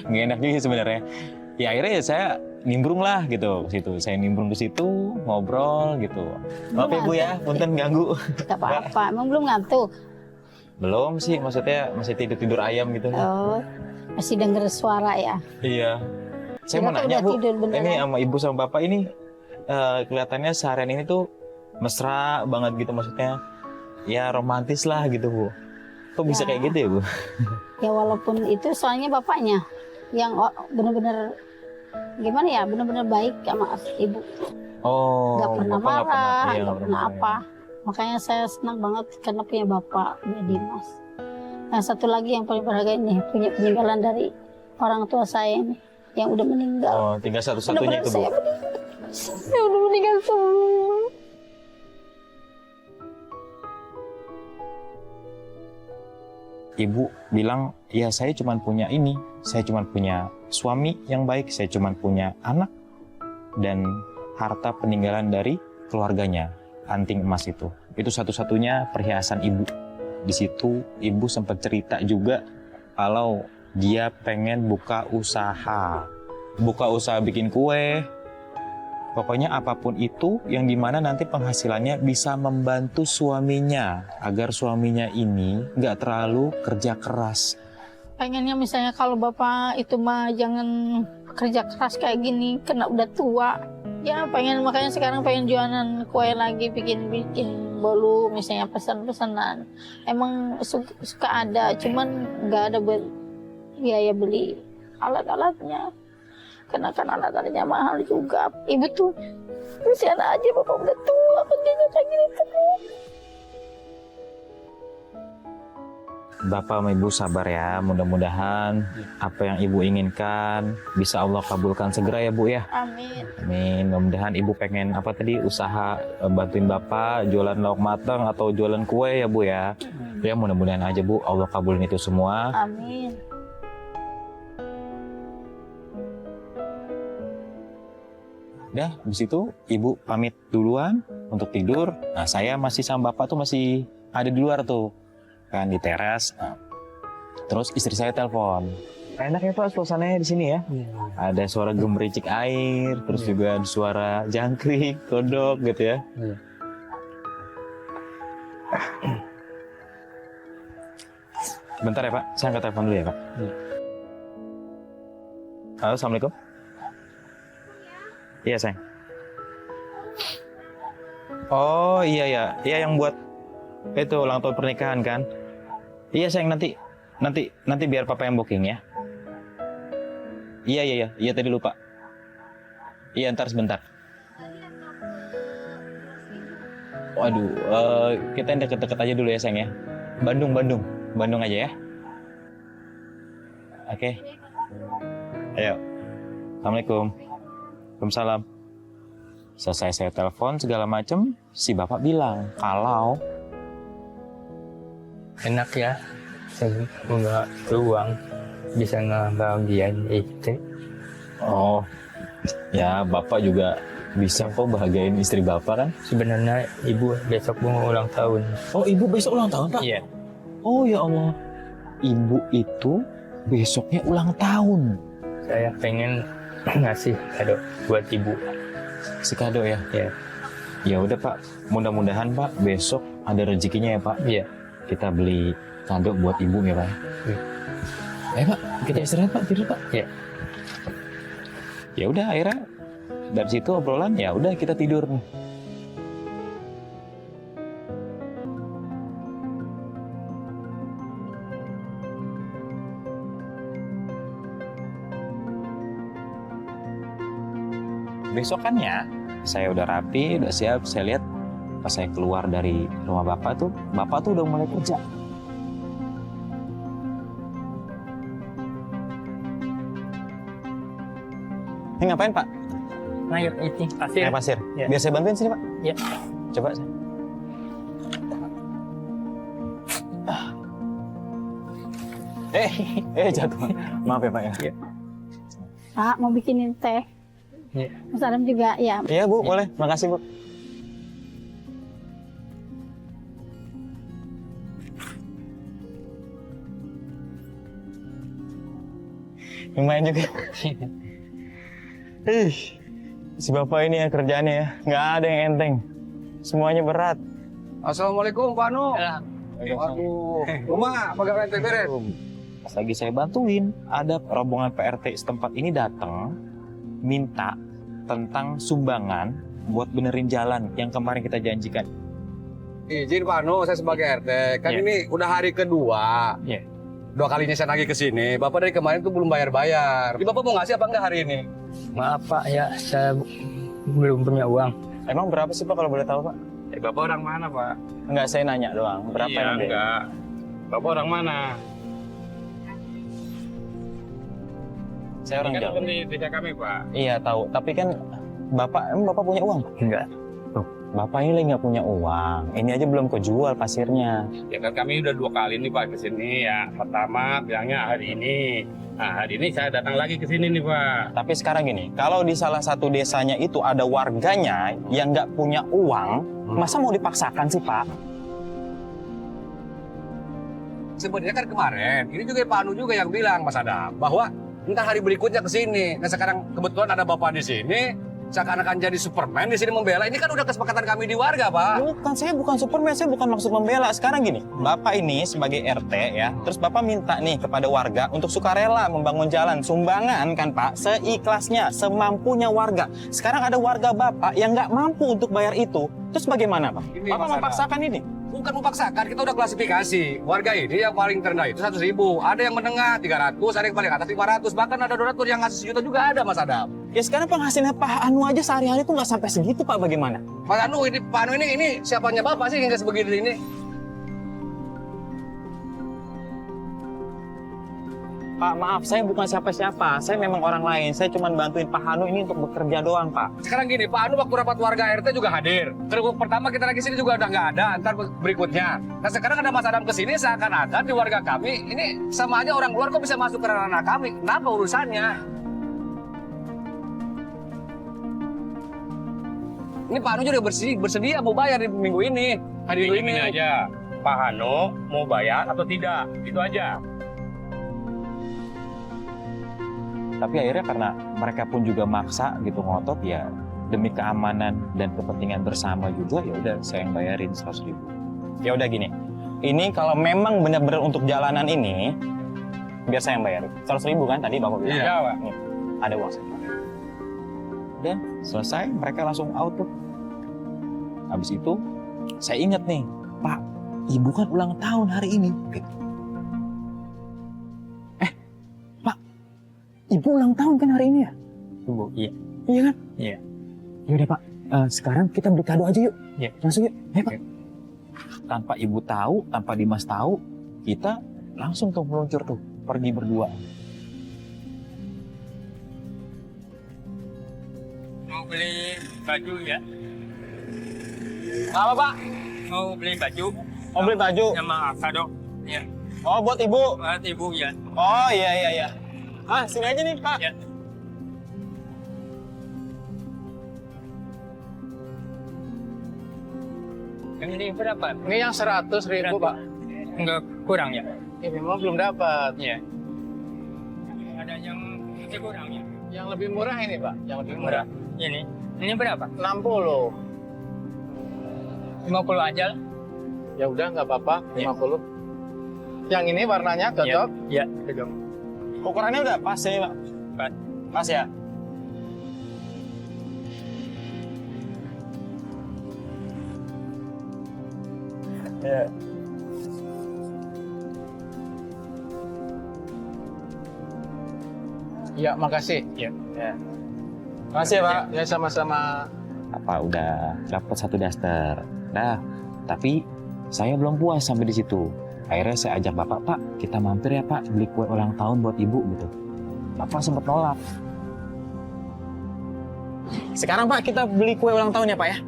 Nggak enak juga sebenarnya. Ya akhirnya ya saya nimbrung lah gitu ke situ. Saya nimbrung ke situ, ngobrol gitu. Maaf ya Bu ya, punten ganggu. Gak apa-apa. Emang belum ngantuk? Belum sih, maksudnya masih tidur ayam gitu. Oh, masih denger suara ya? Iya. Saya mau Kira nanya udah Bu, tidur beneran. ini sama Ibu sama Bapak ini kelihatannya seharian ini tuh mesra banget gitu, maksudnya ya romantis lah gitu Bu. Kok bisa Ya. kayak gitu ya Bu? Ya walaupun itu soalnya bapaknya yang bener-bener gimana ya, bener-bener baik sama ibu. Oh, Gak pernah Bapak nggak marah, iya, gak pernah apa. Makanya saya senang banget karena punya bapak, punya Dimas. Yang satu lagi yang paling berharga ini, punya peninggalan dari orang tua saya ini yang udah meninggal. Oh, tinggal satu-satunya itu Bu. Saya udah meninggal semua. Ibu bilang, ya saya cuma punya ini, saya cuma punya suami yang baik, saya cuma punya anak, dan harta peninggalan dari keluarganya, anting emas itu. Itu satu-satunya perhiasan ibu. Di situ ibu sempat cerita juga kalau dia pengen buka usaha bikin kue. Pokoknya apapun itu yang dimana nanti penghasilannya bisa membantu suaminya agar suaminya ini nggak terlalu kerja keras. Pengennya misalnya kalau bapak itu mah jangan kerja keras kayak gini karena udah tua. Ya pengen, makanya sekarang pengen jualan kue lagi, bikin bolu misalnya, pesan-pesanan. Emang suka ada, cuman nggak ada biaya beli alat-alatnya. Karena kan alat-alatnya mahal juga. Ibu tuh kasihan aja, bapak udah tua, kerjanya kayak gini terus. Bapak sama ibu sabar ya, mudah-mudahan apa yang ibu inginkan bisa Allah kabulkan segera ya Bu ya. Amin. Amin. Mudah-mudahan ibu pengen apa tadi, usaha bantuin bapak jualan lauk matang atau jualan kue ya Bu ya. Ya mudah-mudahan aja Bu Allah kabulin itu semua. Amin. Dah, habis itu ibu pamit duluan untuk tidur. Nah, saya masih sama bapak tuh masih ada di luar tuh, kan di teras. Nah, terus istri saya telepon. Enak ya Pak suasananya di sini ya. Ada suara gemericik air, terus juga ada suara jangkrik, kodok gitu ya. Bentar ya Pak, saya angkat telepon dulu ya Pak. Halo, Assalamualaikum. Iya sayang. Oh iya yang buat itu ulang tahun pernikahan kan? Iya sayang, nanti biar papa yang booking ya. Iya tadi lupa. Iya ntar sebentar. Waduh, kita yang deket-deket aja dulu ya sayang ya. Bandung aja ya. Oke. Ayo. Assalamualaikum. Waalaikumsalam. Selesai saya telepon segala macem, si bapak bilang kalau Enak ya, saya punya uang bisa ngebahagiain istri. oh ya bapak juga bisa kok bahagiain istri bapak kan. Sebenarnya ibu besok mau ulang tahun. Oh ibu besok ulang tahun Pak? Iya. Oh ya Allah, ibu itu besoknya ulang tahun. Saya pengen ngasih kado buat ibu. Si kado ya? Ya. Ya udah Pak, mudah-mudahan Pak besok ada rezekinya ya Pak. Iya. Kita beli kado buat ibu ya Pak. Ayo Pak, kita istirahat Pak, tidur Pak. Iya. Ya udah akhirnya dari situ obrolan ya udah kita tidur nih. Besokannya saya udah rapi, udah siap. Saya lihat pas saya keluar dari rumah bapak tuh udah mulai kerja. Ini ngapain Pak? Nah, yuk, ini pasir. Kayak pasir. Ya. Biar saya bantuin sini Pak. Ya. Coba saya. Jatuh. Maaf ya Pak ya. Pak, mau bikinin teh. Iya. Mas Adam juga, ya. Iya Bu, boleh. Makasih Bu. Lumayan juga. Si bapak ini ya kerjaannya ya, nggak ada yang enteng. Semuanya berat. Assalamualaikum Pak Nu. Ya. Aduh, rumah pegawai ente beres. Pas lagi saya bantuin, ada rombongan PRT setempat ini datang minta tentang sumbangan buat benerin jalan yang kemarin kita janjikan. Izin Pak Nu, saya sebagai RT. Kan Iya. ini udah hari kedua. Iya. 2 kalinya saya nagih ke sini. Bapak dari kemarin tuh belum bayar-bayar. Jadi Bapak mau ngasih apa enggak hari ini? Maaf Pak, ya saya belum punya uang. Emang berapa sih Pak kalau boleh tahu Pak? Bapak orang mana Pak? Enggak, saya nanya doang. Berapa yang dia? enggak. Bapak orang mana? Saya orang Jawa. di desa kami Pak. Iya tahu, tapi kan emang Bapak punya uang? Enggak. Bapak ini lagi nggak punya uang. Ini aja belum kejual pasirnya. Ya kan kami udah 2 kali nih Pak ke sini ya. Pertama bilangnya hari ini. Nah hari ini saya datang lagi ke sini nih Pak. Tapi sekarang gini, kalau di salah satu desanya itu ada warganya yang nggak punya uang, masa mau dipaksakan sih Pak? Sebenarnya kan kemarin, ini juga Pak Anu juga yang bilang Mas Adam, bahwa entah hari berikutnya ke sini. Nah sekarang kebetulan ada Bapak di sini, seakan-akan jadi Superman di sini membela. Ini kan udah kesepakatan kami di warga, Pak. Bukan, saya bukan Superman, saya bukan maksud membela. Sekarang gini, Bapak ini sebagai RT ya, terus Bapak minta nih kepada warga untuk sukarela membangun jalan. Sumbangan kan Pak, seikhlasnya, semampunya warga. Sekarang ada warga Bapak yang nggak mampu untuk bayar itu. Terus bagaimana Pak? Ini, Bapak Mas memaksakan ini? Bukan memaksakan, kita udah klasifikasi. Warga ini yang paling terendah itu 100.000. Ada yang menengah 300, ada yang paling atas 500. Bahkan ada donatur yang ngasih 1 juta juga ada, Mas Adam. Ya sekarang penghasilan Pak Anu aja sehari-hari tuh nggak sampai segitu Pak, bagaimana? Mas Anu, Pak Anu ini siapanya Bapak sih hingga sebegini ini? Pak, maaf, saya bukan siapa-siapa. Saya memang orang lain. Saya cuma bantuin Pak Hanu ini untuk bekerja doang, Pak. Sekarang gini, Pak Anu waktu rapat warga RT juga hadir. Terus pertama kita lagi sini juga udah nggak ada, ntar berikutnya. Nah sekarang ada Mas Adam kesini seakan-akan di warga kami, ini sama aja orang luar kok bisa masuk ke ranah kami. Kenapa urusannya? Ini Pak Anu juga bersedia mau bayar di minggu ini, hari ini. aja. Pak Hano mau bayar atau tidak? Itu aja. Tapi akhirnya karena mereka pun juga maksa gitu ngotot ya demi keamanan dan kepentingan bersama juga ya udah saya yang bayarin 100.000. Ya udah gini, ini kalau memang benar-benar untuk jalanan ini biar saya yang bayarin. 100.000 kan tadi Bapak bilang? Iya, Pak. Nih, ada uang saya. Udah selesai, mereka langsung out tuh. Habis itu saya ingat nih, Pak, Ibu kan ulang tahun hari ini. Ibu ulang tahun kan hari ini ya? Ibu, iya. Iya kan? Iya. Yaudah Pak, sekarang kita beli kado aja yuk. Iya. Langsung yuk. Ayo Pak. Tanpa Ibu tahu, tanpa Dimas tahu, kita langsung tuh meluncur tuh, pergi berdua. Mau beli baju ya? Apa Pak? Mau beli baju? Mau beli baju? Sama kado? Ya. Oh buat Ibu? Buat ibu ya. Oh iya. Sini aja nih Pak. Ya. Yang ini berapa? Ini yang 100.000 Pak. Enggak kurang ya? Ya memang belum dapat. Iya. Ada yang masih kurang ya? Yang lebih murah ini, Pak. Yang lebih murah. Ini berapa? 60. 50 aja lah. Ya udah nggak apa-apa, 50. Yang ini warnanya cocok? Ya, cocok. Ukurannya udah pas ya, Pak? Pas. Pas ya? Ya. Ya, makasih. Ya. Ya. Makasih ya, Pak. Ya, sama-sama. Apa udah dapat 1 daster. Nah, tapi saya belum puas sampai di situ. Akhirnya saya ajak bapak, Pak, kita mampir ya Pak, beli kue ulang tahun buat ibu gitu. Bapak sempat nolak. Sekarang Pak kita beli kue ulang tahun ya Pak ya?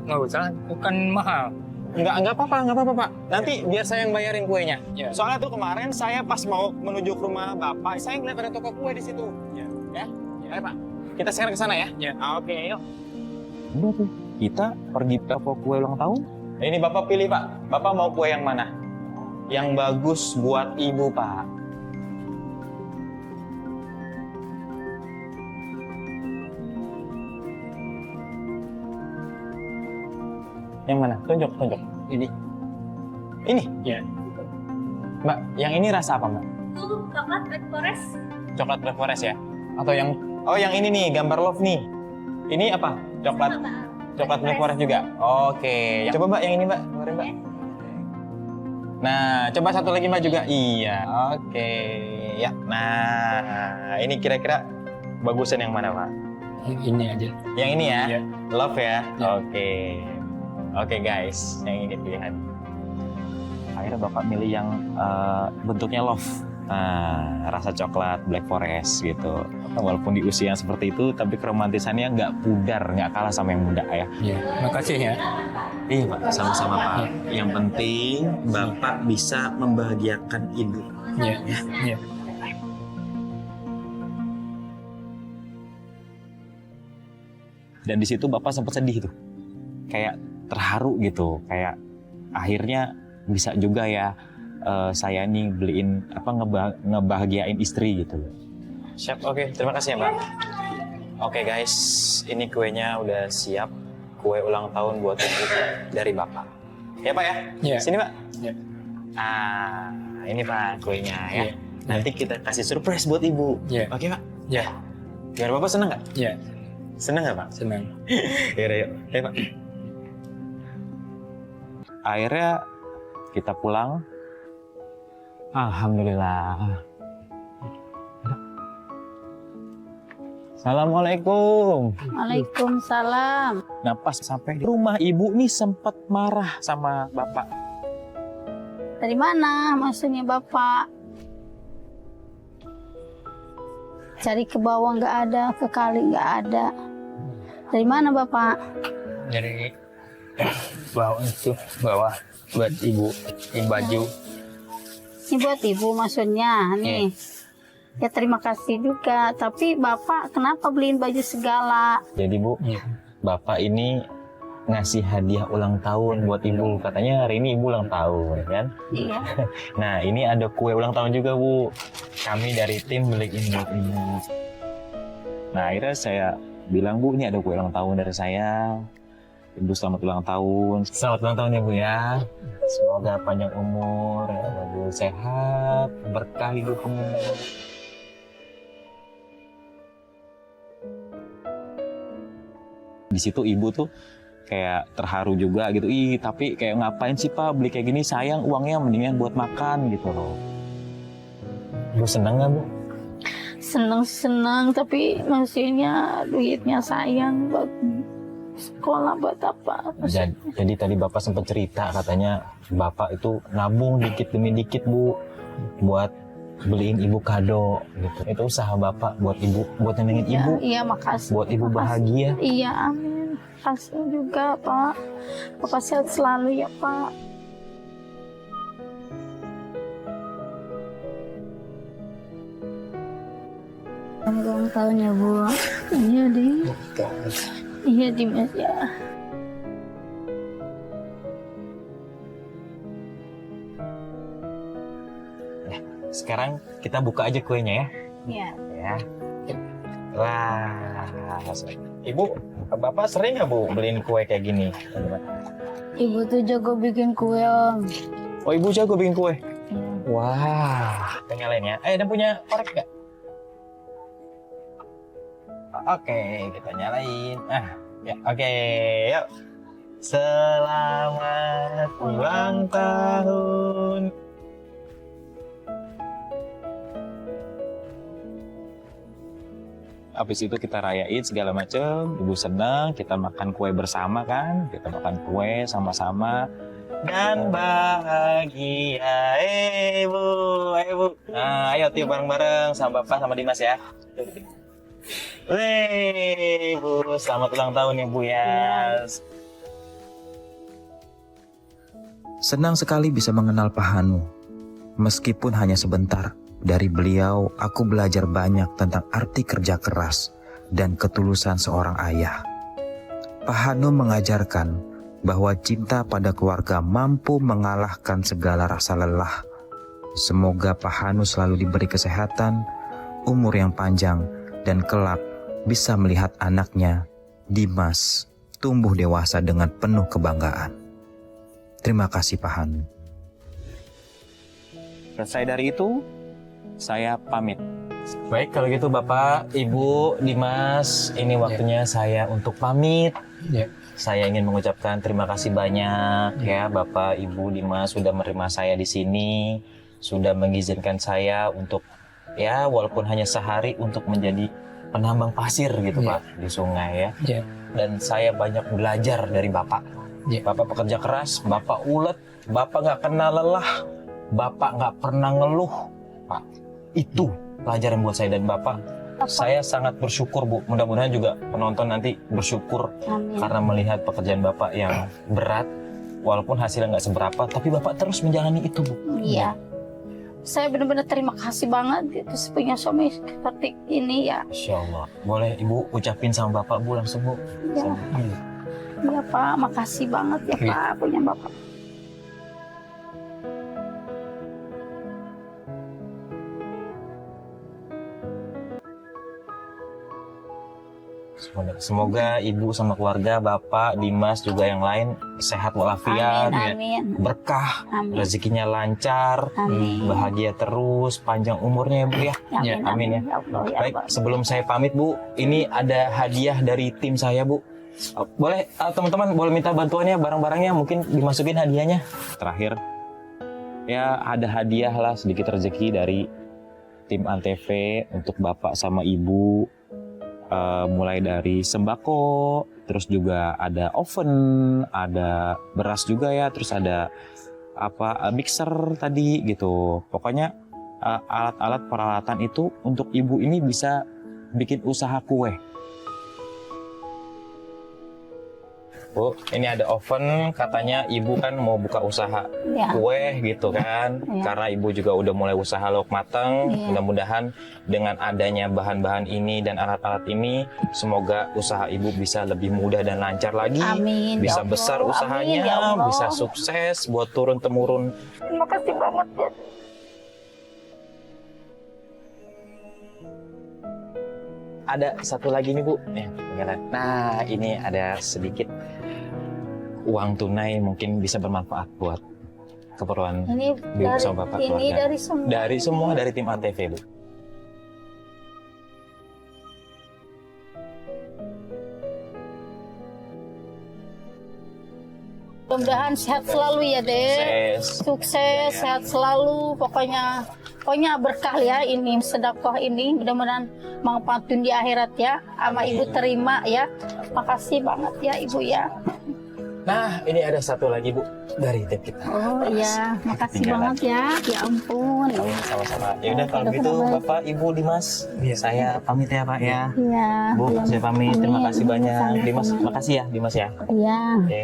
Nggak usah, bukan mahal. Nggak apa-apa Pak. Nanti biar saya yang bayarin kuenya. Ya. Soalnya tuh kemarin saya pas mau menuju ke rumah Bapak, saya ngeliat ada toko kue di situ. Ya? Ayo Pak, kita sekarang ke sana ya? Ya. Oke, yuk. Udah tuh, kita pergi ke toko kue ulang tahun. Ini Bapak pilih Pak, Bapak mau kue yang mana? Yang bagus buat ibu Pak. Yang mana? Tunjuk. Ini. Ini? Ya. Mbak, yang ini rasa apa Mbak? Itu coklat Black Forest. Coklat Black Forest ya? Atau yang, oh yang ini nih, gambar love nih. Ini apa? Coklat Black Forest juga? Oke. Coba Mbak yang ini Mbak, keluarin Mbak. Nah, coba satu lagi Mbak juga. Iya, oke. Ya, nah ini kira-kira bagusan yang mana Pak? Ini aja. Yang ini ya? Iya. Love ya? Iya. Oke guys, yang ini pilihan. Akhirnya bapak milih yang bentuknya love. Nah, rasa coklat Black Forest gitu. Walaupun di usia yang seperti itu, tapi keromantisannya nggak pudar, nggak kalah sama yang muda ya. Ya, makasih ya. Iya Pak, sama-sama Pak. Yang penting Bapak bisa membahagiakan ibu. Ya. Ya. Dan di situ Bapak sempat sedih tuh. Kayak terharu gitu, kayak akhirnya bisa juga ya saya nih beliin ngebahagiain istri gitu. Siap, oke. Terima kasih ya Mbak. Oke guys, ini kuenya udah siap. Kue ulang tahun buat ibu dari Bapak. Ya Pak ya? Iya. Sini Pak. Iya. Ah, ini Pak kuenya ya. Iya. Nanti kita kasih surprise buat ibu. Iya. Oke Pak? Ya. Biar Bapak seneng nggak? Ya. Seneng nggak Pak? Senang. Yaudah yuk. Ayo Pak. Akhirnya kita pulang. Alhamdulillah. Assalamualaikum. Waalaikumsalam. Nah pas sampai di rumah ibu nih sempat marah sama bapak. Dari mana maksudnya Bapak? Cari ke bawah nggak ada, ke kali nggak ada. Dari mana Bapak? Dari bawah itu, bawah buat ibu, ini baju. Ini buat ibu maksudnya nih. Ya terima kasih juga. Tapi Bapak kenapa beliin baju segala? Jadi Bu, Iya. Bapak ini ngasih hadiah ulang tahun buat ibu. Katanya hari ini ibu ulang tahun kan? Iya. Nah ini ada kue ulang tahun juga Bu. Kami dari tim beliin buat ibu. Nah akhirnya saya bilang Bu, ini ada kue ulang tahun dari saya. Ibu selamat ulang tahun. Selamat ulang tahun ya Bu ya. Semoga panjang umur, ya, Bu sehat, berkah hidupnya. Di situ ibu tuh kayak terharu juga gitu. Ih tapi kayak ngapain sih Pak beli kayak gini, sayang uangnya, mendingan buat makan gitu loh. Bu seneng nggak Bu? Seneng-seneng tapi maksudnya duitnya sayang buat sekolah buat apa? Jadi tadi Bapak sempat cerita katanya Bapak itu nabung dikit demi dikit Bu buat beliin ibu kado gitu. Itu usaha Bapak buat ibu, buat nyenengin ibu, Iya makasih. buat ibu Makasih. bahagia. Iya amin. Makasih juga Pak. Bapak sehat selalu ya Pak. Ulang tahun ya Bu. Iya di. Iya di Mas ya. Sekarang kita buka aja kuenya ya. Iya. Ya. Wah, Ibu, Bapak sering nggak Bu beliin kue kayak gini? Ibu tuh jago bikin kue, Om. Oh, Ibu jago bikin kue? Wah, kita nyalain ya. Dan punya korek nggak? Oke, kita nyalain. Ya, oke, yuk. Selamat ulang tahun. Habis itu kita rayain segala macam, Ibu senang, kita makan kue bersama kan, kita makan kue sama-sama dan bahagia. Ibu. Nah, ayo tiup bareng-bareng sama Bapak sama Dimas ya. Wih, Bu, selamat ulang tahun ya Bu ya. Senang sekali bisa mengenal Pak Hanu. Meskipun hanya sebentar, dari beliau aku belajar banyak tentang arti kerja keras dan ketulusan seorang ayah. Pak Hanu mengajarkan bahwa cinta pada keluarga mampu mengalahkan segala rasa lelah. Semoga Pak Hanu selalu diberi kesehatan, umur yang panjang, dan kelak bisa melihat anaknya, Dimas, tumbuh dewasa dengan penuh kebanggaan. Terima kasih Pak Hanu. Selesai dari itu, saya pamit. Baik, kalau gitu Bapak, Ibu, Dimas, ini waktunya saya untuk pamit. Saya ingin mengucapkan terima kasih banyak ya Bapak, Ibu, Dimas sudah menerima saya di sini, sudah mengizinkan saya untuk ya walaupun hanya sehari untuk menjadi penambang pasir gitu Pak di sungai ya. Dan saya banyak belajar dari Bapak. Bapak pekerja keras, Bapak ulet, Bapak nggak kenal lelah, Bapak nggak pernah ngeluh, Pak. Itu pelajaran buat saya dan Bapak. Saya sangat bersyukur Bu. Mudah-mudahan juga penonton nanti bersyukur. Amin. Karena melihat pekerjaan Bapak yang berat, walaupun hasilnya nggak seberapa, tapi Bapak terus menjalani itu Bu. Iya. Saya benar-benar terima kasih banget gitu punya suami seperti ini ya. Insya Allah. Boleh Ibu ucapin sama Bapak Bu langsung Bu. Ya. Iya Pak, makasih banget ya Pak punya Bapak. Semoga Ibu sama keluarga, Bapak, Dimas juga yang lain sehat walafiat, Amin. berkah, Amin. rezekinya lancar, Amin. bahagia terus, panjang umurnya ya Bu ya. Amin ya. Allah, ya Baik, Allah. sebelum saya pamit Bu, ini ada hadiah dari tim saya Bu. Boleh teman-teman boleh minta bantuannya, barang-barangnya mungkin dimasukin hadiahnya. Terakhir, ya ada hadiah lah sedikit rezeki dari tim Antv untuk Bapak sama Ibu. Mulai dari sembako, terus juga ada oven, ada beras juga ya, terus ada mixer tadi gitu. Pokoknya alat-alat peralatan itu untuk Ibu ini bisa bikin usaha kue. Bu, ini ada oven, katanya Ibu kan mau buka usaha kue gitu kan. Karena Ibu juga udah mulai usaha lauk matang. Mudah-mudahan dengan adanya bahan-bahan ini dan alat-alat ini, semoga usaha Ibu bisa lebih mudah dan lancar lagi. Amin. Bisa Ya besar Allah. usahanya, Amin, ya Allah. bisa sukses buat turun-temurun. Terima kasih banget ya. Ada satu lagi nih Bu. Nah, ini ada sedikit uang tunai mungkin bisa bermanfaat buat keperluan Ini Ibu sama Bapak ini keluarga. dari semua. Dari semua dari tim Antv Bu. Mudah-mudahan sehat selalu ya Dek. Sukses, sehat selalu. Pokoknya berkah ya ini sedekah ini. Mudah-mudahan manfaatun di akhirat ya. Sama Ibu terima ya. Makasih banget ya Ibu ya. Nah, ini ada satu lagi Bu dari tim kita. Oh iya, makasih banget ya. Ya ampun. Sama-sama. Ya udah kalau gitu Bapak, Ibu, Dimas, saya pamit ya Pak ya. Iya. Bu, saya pamit. Terima Amin. kasih banyak. Sama-sama. Dimas, makasih ya Dimas ya. Iya. Oke.